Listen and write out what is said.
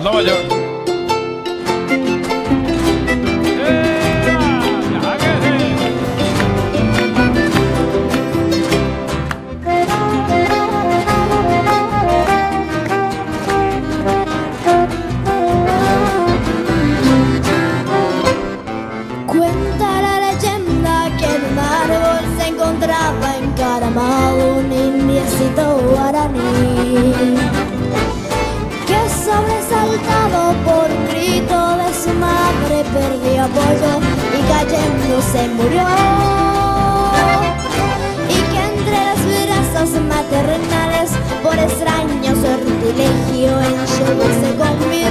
Nueva York. Cuenta la leyenda que en un árbol se encontraba encaramado un indiecito guaraní, que sobresaltado por un grito de su madre perdió apoyo y cayendo se murió, y que entre los brazos maternales por extraño sortilegio en lluvia se convirtió.